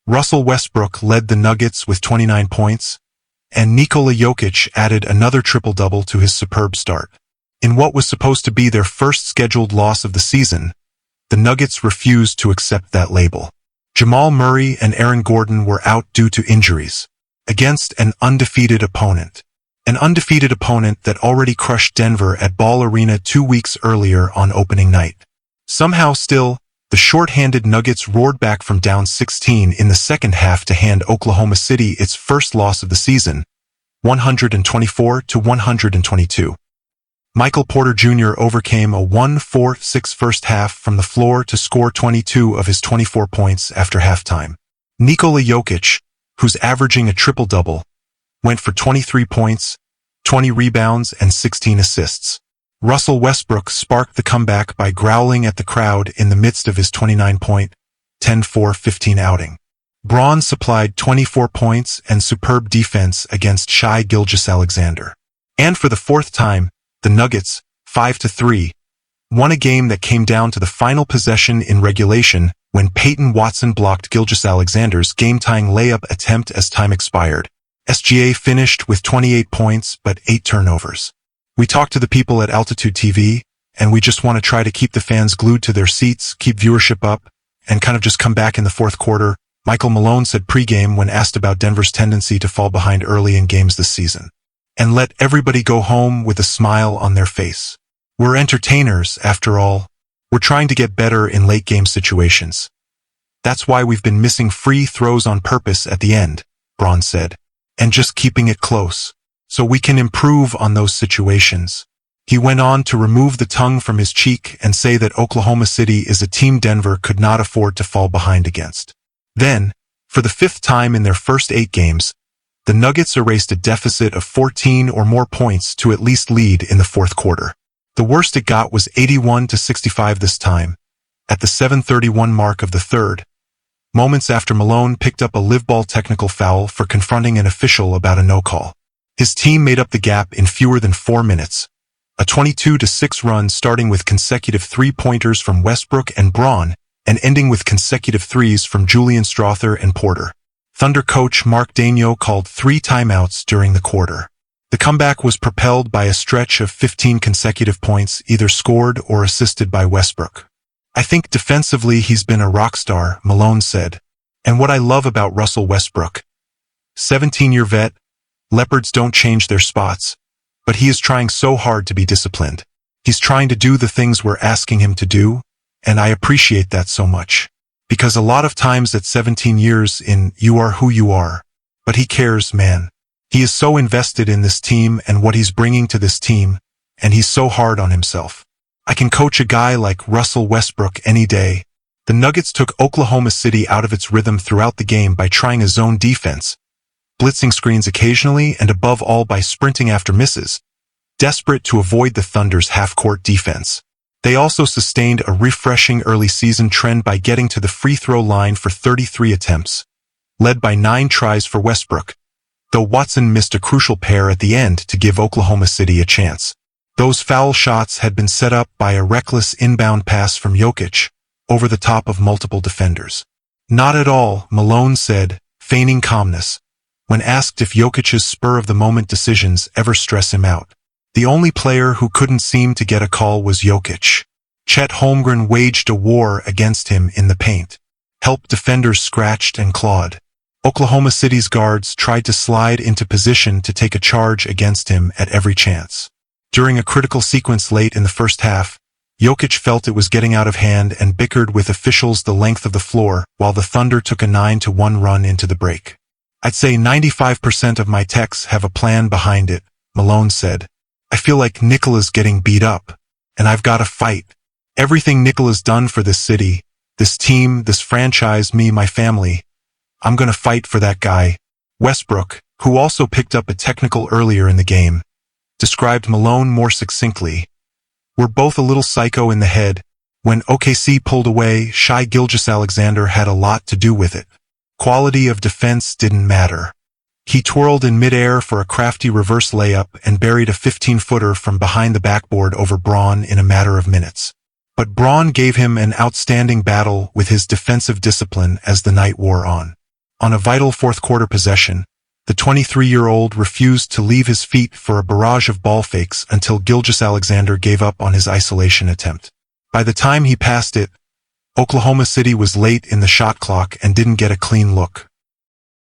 Russell Westbrook led the Nuggets with 29 points, and Nikola Jokic added another triple-double to his superb start. In what was supposed to be their first scheduled loss of the season, the Nuggets refused to accept that label. Jamal Murray and Aaron Gordon were out due to injuries, against an undefeated opponent. An undefeated opponent that already crushed Denver at Ball Arena 2 weeks earlier on opening night. Somehow still, the shorthanded Nuggets roared back from down 16 in the second half to hand Oklahoma City its first loss of the season, 124-122. Michael Porter Jr. overcame a 1-4-6 first half from the floor to score 22 of his 24 points after halftime. Nikola Jokic, who's averaging a triple-double, went for 23 points, 20 rebounds, and 16 assists. Russell Westbrook sparked the comeback by growling at the crowd in the midst of his 29-point, 10-4-15 outing. Braun supplied 24 points and superb defense against Shai Gilgeous-Alexander. And for the fourth time, the Nuggets, 5-3, won a game that came down to the final possession in regulation when Peyton Watson blocked Gilgeous-Alexander's game-tying layup attempt as time expired. SGA finished with 28 points but 8 turnovers. We talked to the people at Altitude TV, and we just want to try to keep the fans glued to their seats, keep viewership up, and kind of just come back in the fourth quarter, Michael Malone said pregame when asked about Denver's tendency to fall behind early in games this season. And let everybody go home with a smile on their face. We're entertainers, after all. We're trying to get better in late-game situations. That's why we've been missing free throws on purpose at the end, Braun said, and just keeping it close, so we can improve on those situations. He went on to remove the tongue from his cheek and say that Oklahoma City is a team Denver could not afford to fall behind against. Then, for the fifth time in their first 8 games, the Nuggets erased a deficit of 14 or more points to at least lead in the fourth quarter. The worst it got was 81-65 this time, at the 7:31 mark of the third, moments after Malone picked up a live ball technical foul for confronting an official about a no-call. His team made up the gap in fewer than 4 minutes, a 22-6 run starting with consecutive three-pointers from Westbrook and Braun and ending with consecutive threes from Julian Strawther and Porter. Thunder coach Mark Daigneault called 3 timeouts during the quarter. The comeback was propelled by a stretch of 15 consecutive points either scored or assisted by Westbrook. I think defensively he's been a rock star, Malone said. And what I love about Russell Westbrook, 17-year vet, Leopards don't change their spots, but he is trying so hard to be disciplined. He's trying to do the things we're asking him to do, and I appreciate that so much. Because a lot of times at 17 years in, you are who you are. But he cares, man. He is so invested in this team and what he's bringing to this team, and he's so hard on himself. I can coach a guy like Russell Westbrook any day. The Nuggets took Oklahoma City out of its rhythm throughout the game by trying a zone defense, blitzing screens occasionally, and above all by sprinting after misses, desperate to avoid the Thunder's half-court defense. They also sustained a refreshing early season trend by getting to the free throw line for 33 attempts, led by 9 tries for Westbrook, though Watson missed a crucial pair at the end to give Oklahoma City a chance. Those foul shots had been set up by a reckless inbound pass from Jokic, over the top of multiple defenders. Not at all, Malone said, feigning calmness, when asked if Jokic's spur-of-the-moment decisions ever stress him out. The only player who couldn't seem to get a call was Jokic. Chet Holmgren waged a war against him in the paint. Help defenders scratched and clawed. Oklahoma City's guards tried to slide into position to take a charge against him at every chance. During a critical sequence late in the first half, Jokic felt it was getting out of hand and bickered with officials the length of the floor while the Thunder took a 9-1 run into the break. I'd say 95% of my texts have a plan behind it, Malone said. I feel like Nikola's getting beat up, and I've got to fight. Everything Nikola's done for this city, this team, this franchise, me, my family, I'm gonna fight for that guy. Westbrook, who also picked up a technical earlier in the game, described Malone more succinctly. We're both a little psycho in the head. When OKC pulled away, Shai Gilgeous-Alexander had a lot to do with it. Quality of defense didn't matter. He twirled in midair for a crafty reverse layup and buried a 15-footer from behind the backboard over Braun in a matter of minutes. But Braun gave him an outstanding battle with his defensive discipline as the night wore on. On a vital fourth-quarter possession, the 23-year-old refused to leave his feet for a barrage of ball fakes until Gilgeous-Alexander gave up on his isolation attempt. By the time he passed it, Oklahoma City was late in the shot clock and didn't get a clean look.